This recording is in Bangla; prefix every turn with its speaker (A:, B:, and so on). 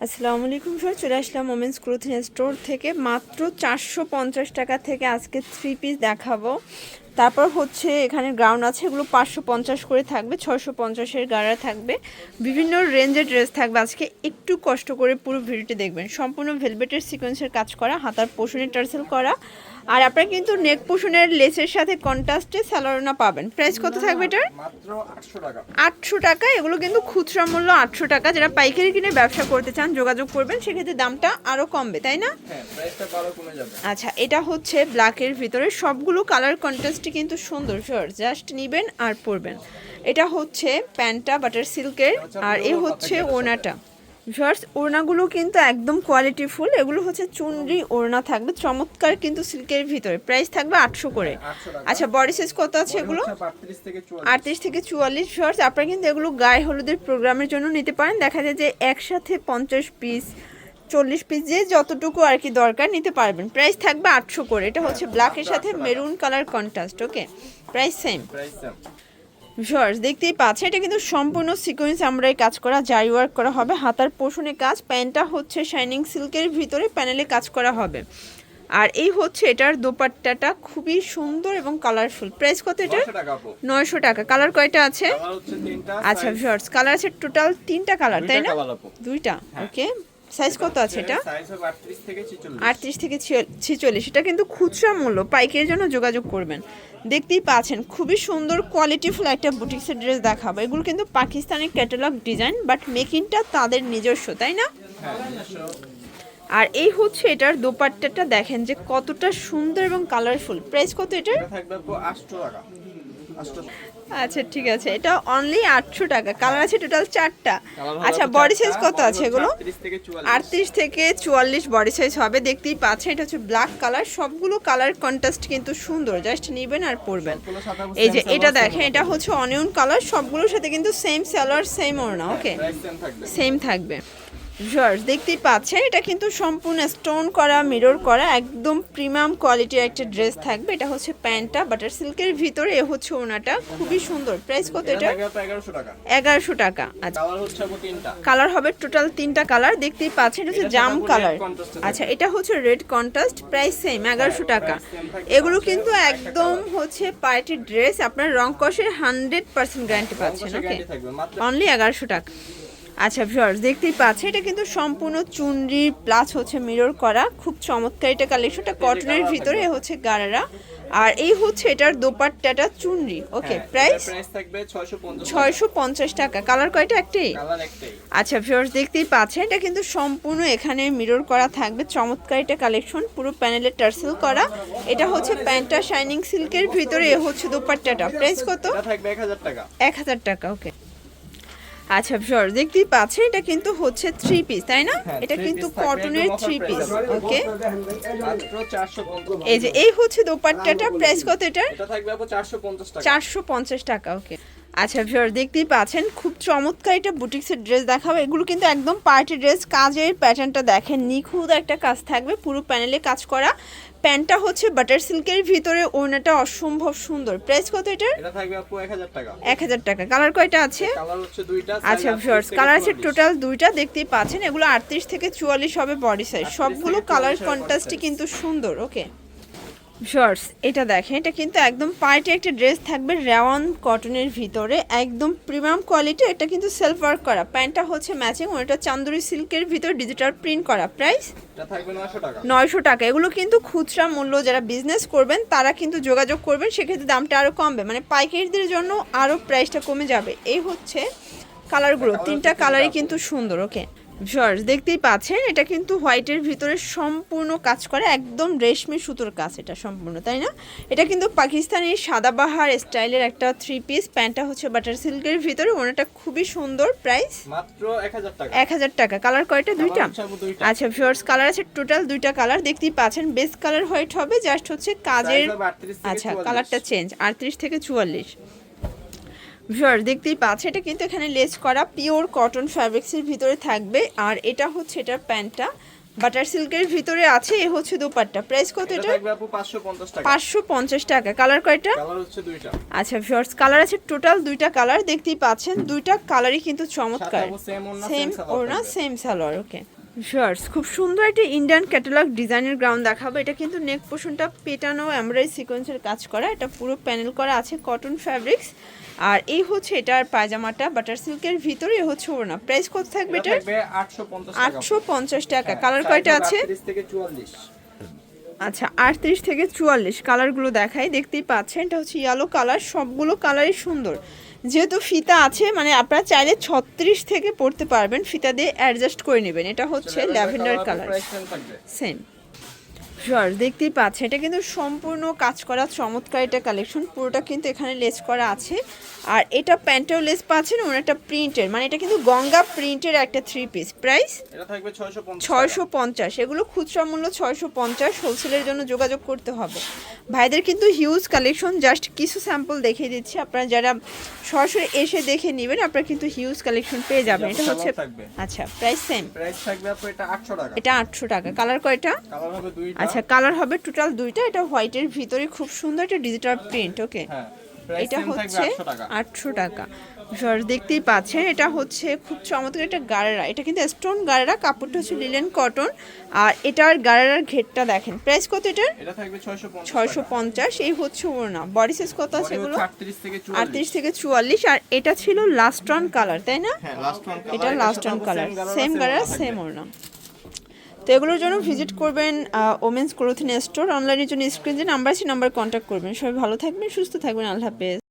A: আসসালামু আলাইকুম স্যার, চলে আসলাম ওমেন্স ক্লোথিং স্টোর থেকে। মাত্র 450 টাকা থেকে আজকে 3 পিস দেখাবো। তারপর হচ্ছে এখানে গ্রাউন্ড আছে, এগুলো 550 করে থাকবে, 650-এর গাড়া থাকবে, বিভিন্ন রেঞ্জের ড্রেস থাকবে। আজকে একটু কষ্ট করে পুরো ভিডিওটি দেখবেন। সম্পূর্ণ ভেলভেটের সিকোয়েন্সের কাজ করা, হাতার পোষণে টার্সেল করা, আর আপনারা কিন্তু নেক পোষণের লেসের সাথে কন্ট্রাস্টে সালোয়ারনা পাবেন। প্রাইস কত থাকবে এটার?
B: মাত্র 800 টাকা।
A: 800 টাকা। এগুলো কিন্তু খুচরা মূল্য 800 টাকা। যারা পাইকারি কিনে ব্যবসা করতে চান যোগাযোগ করবেন, সেক্ষেত্রে দামটা আরও কমবে, তাই না?
B: হ্যাঁ, প্রাইসটা আরো কমে যাবে।
A: আচ্ছা, এটা হচ্ছে ব্ল্যাকের ভিতরে, সবগুলো কালার কন্ট্রাস্টই কিন্তু সুন্দর। জাস্ট নেবেন আর পরবেন। এটা হচ্ছে প্যান্টটা বাটার সিল্কের, আর এই হচ্ছে ওড়নাটা। ভিউয়ার্স, ওড়নাগুলো কিন্তু একদম কোয়ালিটি ফুল। এগুলো হচ্ছে চুনরি ওড়না থাকবে, চমৎকার কিন্তু সিল্কের ভিতরে। প্রাইস থাকবে 800 করে। আচ্ছা, বডি সাইজ কত আছে এগুলো? 38 থেকে 44। ভিউয়ার্স, আপনারা কিন্তু এগুলো গায়ে হলুদের প্রোগ্রামের জন্য নিতে পারেন। দেখা যায় যে একসাথে 50 পিস 40 পিস যে যতটুকু আর কি দরকার নিতে পারবেন। প্রাইস থাকবে 800 করে। এটা হচ্ছে ব্ল্যাকের সাথে মেরুন কালার কন্ট্রাস্ট। ওকে, প্রাইস সেম। ভিউয়ার্স, দেখতেই পাচ্ছেন এটা কিন্তু সম্পূর্ণ সিকোয়েন্স আমরাই কাজ করা, জারি ওয়ার্ক করা হবে, হাতার পোষণে কাজ। প্যান্টটা হচ্ছে শাইনিং সিল্কের ভিতরে প্যানেলে কাজ করা হবে। আর এই হচ্ছে এটার দোপাট্টাটা, খুবই সুন্দর এবং কালারফুল। প্রাইস কত এটা? 900 টাকা। কালার কয়টা আছে? আচ্ছা ভিউয়ার্স, কালার আছে টোটাল 3টা কালার, তাই না? 2টা। ওকে, সাইজ কত আছে এটা?
B: সাইজ হবে 38 থেকে 46।
A: 38 থেকে 46। এটা কিন্তু খুচরা মূল্য, পাইকারির জন্য যোগাযোগ করবেন। দেখতেই পাচ্ছেন খুবই সুন্দর কোয়ালিটিফুল একটা বুটিক্সের ড্রেস দেখাবো। এগুলো কিন্তু পাকিস্তানের ক্যাটালগ ডিজাইন, বাট মেকিংটা তাদের নিজস্ব, তাই না? আর এই হচ্ছে এটার দোপাট্টাটা, দেখেন যে কতটা সুন্দর এবং কালারফুল। প্রাইস কত এটার?
B: এটা থাকবে 800 টাকা। 800।
A: আচ্ছা ঠিক আছে, এটা অনলি 800 টাকা। কালার আছে টোটাল 4টা। আচ্ছা, বডি সাইজ কত আছে এগুলো? 38 থেকে 44 বডি সাইজ হবে। দেখতেই পাচ্ছেন এটা হচ্ছে ব্ল্যাক কালার। সবগুলো কালার কন্ট্রাস্ট কিন্তু সুন্দর, জাস্ট নেবেন আর পরবেন। এই যে এটা দেখেন, এটা হচ্ছে অনিয়ন কালার। সবগুলোর সাথে কিন্তু সেম সালোয়ার, সেম ওড়না। ওকে, সেম থাকবে। ভিউয়ার্স, দেখতেই পাচ্ছেন এটা কিন্তু সম্পূর্ণ স্টোন করা, মিরর করা, একদম প্রিমিয়াম কোয়ালিটির একটা ড্রেস থাকবে। এটা হচ্ছে প্যান্টটা বাটার সিল্কের ভিতরে, এ হচ্ছে ওড়নাটা, খুবই সুন্দর। প্রাইস কত এটা?
B: 1100 টাকা।
A: 1100 টাকা। আচ্ছা,
B: কালার হচ্ছে 3টা।
A: কালার হবে টোটাল 3টা কালার। দেখতেই পাচ্ছেন এটা হচ্ছে জাম কালার। আচ্ছা, এটা হচ্ছে রেড কন্ট্রাস্ট। প্রাইস সেম, 1100 টাকা। এগুলো কিন্তু একদম হচ্ছে পার্টি ড্রেস, আপনার রং কষের 100% গ্যারান্টি পাচ্ছেন। ওকে, অনলি 1100 টাকা। আচ্ছা ভিউয়ার্স, দেখতেই পাচ্ছেন এটা কিন্তু সম্পূর্ণ চুনরি প্লাস হচ্ছে মিরর করা, খুব চমৎকার এটা কালেকশনটা। কটনের ভিতরে হচ্ছে গারারা, আর এই হচ্ছে এটার দোপাট্টাটা চুনরি। ওকে, প্রাইস
B: থাকবে
A: 650 টাকা। কালার কয়টা? একটাই। আচ্ছা ভিউয়ার্স, দেখতেই পাচ্ছেন এটা কিন্তু সম্পূর্ণ এখানে মিরর করা থাকবে, চমৎকার এটা কালেকশন, পুরো প্যানেলে টার্সেল করা। এটা হচ্ছে প্যান্টটা শাইনিং সিল্কের ভিতরে, এ হচ্ছে দোপাট্টাটা। প্রাইস কত?
B: এটা থাকবে 1000 টাকা।
A: 1000 টাকা। ওকে, আচ্ছা ভিউয়ার্স, দেখতেই পাচ্ছেন এটা কিন্তু হচ্ছে 3 পিস, তাই না? এটা কিন্তু কটনের 3 পিস। ওকে,
B: মাত্র 450।
A: এই যে এই হচ্ছে দোপাট্টাটা। প্রাইস কত এটা?
B: এটা থাকবে 450 টাকা।
A: 450 টাকা। ওকে, আচ্ছা ভিউয়ার্স, দেখতেই পাচ্ছেন খুব চমৎকার এটা বুটিক্সের ড্রেস দেখাবো। এগুলো কিন্তু একদম পার্টি ড্রেস। কাজের প্যাটার্নটা দেখেন, নিখুঁত একটা কাজ থাকবে, পুরো প্যানেলে কাজ করা। প্যান্টটা হচ্ছে বাটার সিল্কের ভিতরে, ওড়নাটা অসম্ভব সুন্দর। প্রাইস কত এটার?
B: এটা থাকবে 1000 টাকা।
A: 1000 টাকা। কালার কয়টা আছে?
B: কালার হচ্ছে 2টা।
A: আচ্ছা ভিউয়ার্স, কালার আছে টোটাল 2টা। দেখতেই পাচ্ছেন এগুলো 38 থেকে 44 হবে বডি সাইজ। সবগুলো কালার কন্ট্রাস্টই কিন্তু সুন্দর। ওকে ভিউয়ার্স, এটা দেখেন এটা কিন্তু একদম পার্টি একটা ড্রেস থাকবে, রেওয়ান কটনের ভিতরে, একদম প্রিমিয়াম কোয়ালিটি। এটা কিন্তু সেলফ ওয়ার্ক করা। প্যান্টটা হচ্ছে ম্যাচিং, ওটা চান্দুরি সিল্কের ভিতর ডিজিটাল প্রিন্ট করা। প্রাইস?
B: এটা থাকবে 900 টাকা।
A: 900 টাকা। এগুলো কিন্তু খুচরা মূল্য, যারা বিজনেস করবেন তারা কিন্তু যোগাযোগ করবেন, সেক্ষেত্রে দামটা আরও কমবে, মানে পাইকারিদের জন্য আরও প্রাইসটা কমে যাবে। এই হচ্ছে কালারগুলো, 3টা কালারই কিন্তু সুন্দর। ওকে ভিউয়ার্স, দেখতেই পাচ্ছেন এটা কিন্তু হোয়াইটের ভিতরে সম্পূর্ণ কাজ করে, একদম রেশমি সুতোর কাজ এটা সম্পূর্ণ, তাই না? এটা কিন্তু পাকিস্তানি সাদাবাহার স্টাইলের একটা 3 পিস। প্যান্টটা হচ্ছে বাটার সিল্কের ভিতরে, ওনাটা খুবই সুন্দর। প্রাইস?
B: মাত্র 1000 টাকা।
A: 1000 টাকা। কালার কয়টা? 2টা। আচ্ছা ভিউয়ার্স, কালার আছে টোটাল 2টা কালার। দেখতেই পাচ্ছেন বেস কালার হোয়াইট হবে, জাস্ট হচ্ছে কাজের। আচ্ছা, কালারটা চেঞ্জ, 38 থেকে 44। ভিউয়ার্স, দেখতেই পাচ্ছে এটা কিন্তু এখানে লেস করা, পিওর কটন ফ্যাব্রিক্সের ভিতরে থাকবে। আর এটা হচ্ছে এটার প্যান্টটা, বাটার সিল্কের ভিতরে আছে, এ হচ্ছে দোপাট্টা। প্রাইস কত
B: এটা
A: এটা?
B: থাকবে আপু 550 টাকা।
A: 550 টাকা। কালার কয়টা?
B: কালার হচ্ছে দুইটা।
A: আচ্ছা ভিউয়ার্স, কালার আছে টোটাল দুইটা কালার, দেখতেই পাচ্ছেন দুইটা কালারই কিন্তু চমৎকার।
B: সাথে সেম ওড়না,
A: সেম
B: সেম সালোয়ার
A: ওড়না
B: থাকবে।
A: সেম সালোয়ার। ওকে ভিউয়ার্স, খুব সুন্দর একটা ইন্ডিয়ান ক্যাটালগ ডিজাইনের গ্রাউন্ড দেখাবো। এটা কিন্তু নেক পোর্শনটা পেটানো এমব্রয়ডারি সিকোয়েন্সের কাজ করা, এটা পুরো প্যানেল করা আছে কটন ফ্যাব্রিক্স। আর এই হচ্ছে এটার পায়জামাটা বাটার সিল্কের ভিতরে, এ হচ্ছে ওড়না। প্রাইস কত থাকবে
B: এটা
A: এটার?
B: থাকবে 850 টাকা।
A: 850 টাকা।
B: হ্যাঁ,
A: কালার কয়টা আছে?
B: 38 থেকে 44।
A: আচ্ছা 38 থেকে 44। কালারগুলো দেখাই, দেখতেই পাচ্ছেন এটা হচ্ছে ইয়েলো কালার, সবগুলো কালারই সুন্দর। যেহেতু ফিতা আছে মানে আপনারা চাইলে 36 থেকে পড়তে পারবেন, ফিতা দিয়ে অ্যাডজাস্ট করে নেবেন। এটা হচ্ছে ল্যাভেন্ডার কালার,
B: প্রাইস সেম থাকবে।
A: সেম। শিওর, দেখতেই পাচ্ছেন এটা কিন্তু সম্পূর্ণ কাজ করা চমৎকার এটা কালেকশন, পুরোটা কিন্তু এখানে লেস করা আছে। আর এটা প্যান্টেও লেস পাচ্ছেন, ওনাটা প্রিন্টের, মানে এটা কিন্তু গঙ্গা প্রিন্টের একটা 3 পিস। প্রাইস
B: এটা থাকবে 650 টাকা।
A: 650। এগুলো খুচরা মূল্য 650, হোলসেলের জন্য যোগাযোগ করতে হবে। ভাইদের কিন্তু হিউজ কালেকশন, জাস্ট কিছু স্যাম্পল দেখিয়ে দিচ্ছি, আপনারা যারা সরাসরি এসে দেখে নেবেন আপনারা কিন্তু হিউজ কালেকশন পেয়ে যাবেন। এটা হচ্ছে
B: থাকবে।
A: আচ্ছা প্রাইস সেম।
B: প্রাইস থাকবে আপু এটা 800 টাকা।
A: এটা 800 টাকা। কালার কয়টা?
B: কালার হবে দুইটা।
A: আচ্ছা কালার হবে টোটাল দুইটা। এটা হোয়াইটের ভিতরে খুব সুন্দর একটা ডিজিটাল প্রিন্ট। ওকে
B: হ্যাঁ, প্রাইস
A: এটা
B: সেম থাকবে
A: হচ্ছে
B: 800 টাকা।
A: 800 টাকা। সর দেখতেই পাচ্ছেন এটা হচ্ছে খুব চমৎকার একটা গারারা, এটা কিন্তু স্টোন গারারা, কাপড়টা হচ্ছে লিলেন কটন। আর এটার গারারার ঘেরটা দেখেন। প্রাইস কত এটার?
B: এটা থাকবে 650 টাকা।
A: 650। এই হচ্ছে ওড়না। বডি সাইজ কত আছে এগুলো?
B: 38 থেকে 44।
A: 38 থেকে 44। আর এটা ছিল লাস্ট অন কালার, তাই না?
B: হ্যাঁ, লাস্ট ওয়ান কালার।
A: এটা last on colour, same gharara same ওড়না। তো এগুলোর জন্য ভিজিট করবেন ওমেন্স ক্লোথিং স্টোর। অনলাইনের জন্য স্ক্রিনে যে নাম্বার আছে নাম্বার কন্ট্যাক্ট করবেন। সবাই ভালো থাকবেন, সুস্থ থাকবেন, আল্লাহ হাফেজ।